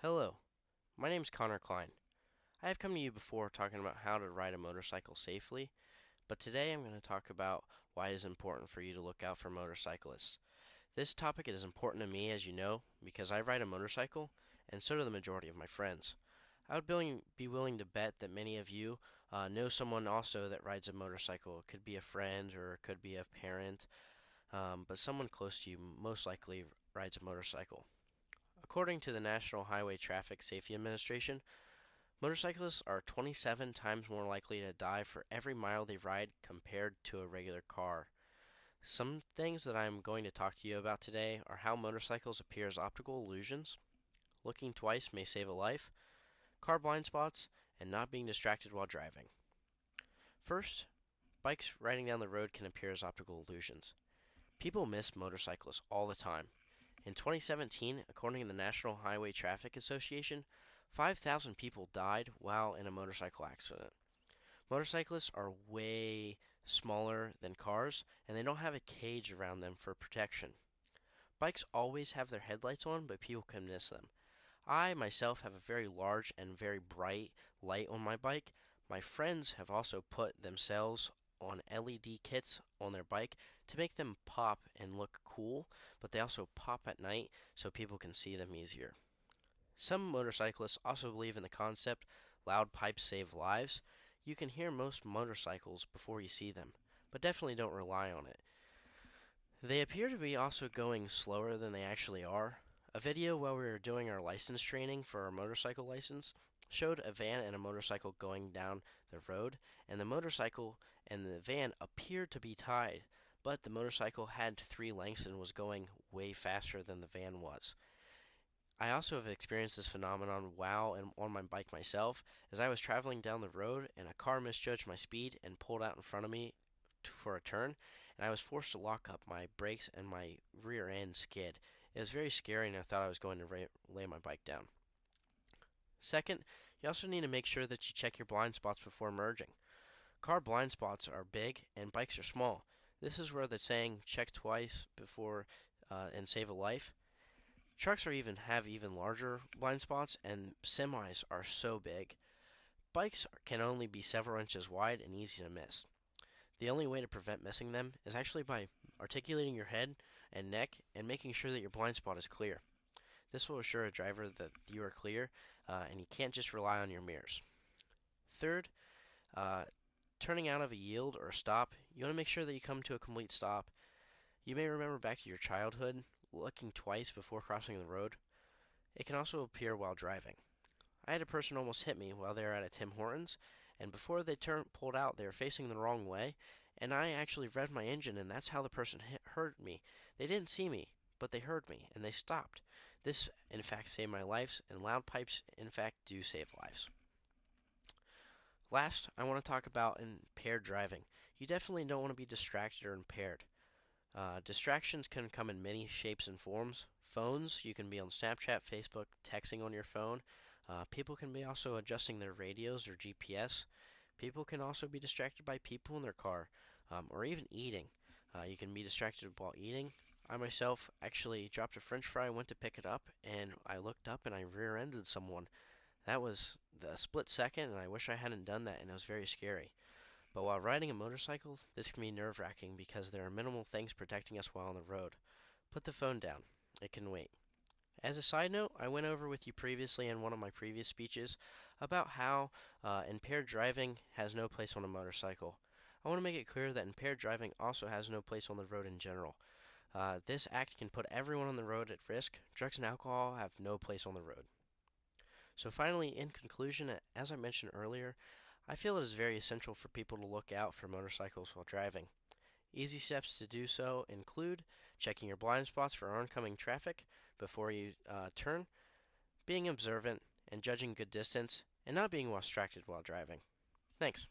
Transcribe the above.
Hello, my name is Connor Klein. I have come to you before talking about how to ride a motorcycle safely, but today I'm going to talk about why it is important for you to look out for motorcyclists. This topic is important to me, as you know, because I ride a motorcycle, and so do the majority of my friends. I would be willing to bet that many of you know someone also that rides a motorcycle. It could be a friend or it could be a parent, but someone close to you most likely rides a motorcycle. According to the National Highway Traffic Safety Administration, motorcyclists are 27 times more likely to die for every mile they ride compared to a regular car. Some things that I'm going to talk to you about today are how motorcycles appear as optical illusions, looking twice may save a life, car blind spots, and not being distracted while driving. First, bikes riding down the road can appear as optical illusions. People miss motorcyclists all the time. In 2017, according to the National Highway Traffic Association, 5,000 people died while in a motorcycle accident. Motorcyclists are way smaller than cars, and they don't have a cage around them for protection. Bikes always have their headlights on, but people can miss them. I myself have a very large and very bright light on my bike. My friends have also put themselves on LED kits on their bike to make them pop and look cool, but they also pop at night so people can see them easier. Some motorcyclists also believe in the concept loud pipes save lives. You can hear most motorcycles before you see them, but definitely don't rely on it. They appear to be also going slower than they actually are. A video while we were doing our license training for our motorcycle license showed a van and a motorcycle going down the road, and the motorcycle and the van appeared to be tied, but the motorcycle had three lengths and was going way faster than the van was. I also have experienced this phenomenon while on my bike myself, as I was traveling down the road and a car misjudged my speed and pulled out in front of me for a turn, and I was forced to lock up my brakes and my rear end skid. It was very scary, and I thought I was going to lay my bike down. Second, you also need to make sure that you check your blind spots before merging. Car blind spots are big, and bikes are small. This is where the saying "check twice before and save a life." Trucks have even larger blind spots, and semis are so big. Bikes can only be several inches wide and easy to miss. The only way to prevent missing them is actually by articulating your head and neck and making sure that your blind spot is clear. This will assure a driver that you are clear, and you can't just rely on your mirrors. Third, uh, turning out of a yield or a stop, you want to make sure that you come to a complete stop. You may remember back to your childhood, looking twice before crossing the road. It can also appear while driving. I had a person almost hit me while they were at a Tim Hortons, and before they pulled out, they were facing the wrong way, and I actually revved my engine, and that's how the person heard me. They didn't see me, but they heard me, and they stopped. This, in fact, saved my life, and loud pipes, in fact, do save lives. Last, I want to talk about impaired driving. You definitely don't want to be distracted or impaired. Distractions can come in many shapes and forms. Phones, you can be on Snapchat, Facebook, texting on your phone. People can be also adjusting their radios or GPS. People can also be distracted by people in their car, or even eating. You can be distracted while eating. I myself actually dropped a French fry, went to pick it up, and I looked up and I rear-ended someone. That was the split second, and I wish I hadn't done that, and it was very scary. But while riding a motorcycle, this can be nerve-wracking because there are minimal things protecting us while on the road. Put the phone down. It can wait. As a side note, I went over with you previously in one of my previous speeches about how impaired driving has no place on a motorcycle. I want to make it clear that impaired driving also has no place on the road in general. This act can put everyone on the road at risk. Drugs and alcohol have no place on the road. So finally, in conclusion, as I mentioned earlier, I feel it is very essential for people to look out for motorcycles while driving. Easy steps to do so include checking your blind spots for oncoming traffic before you turn, being observant, and judging good distance, and not being distracted while driving. Thanks.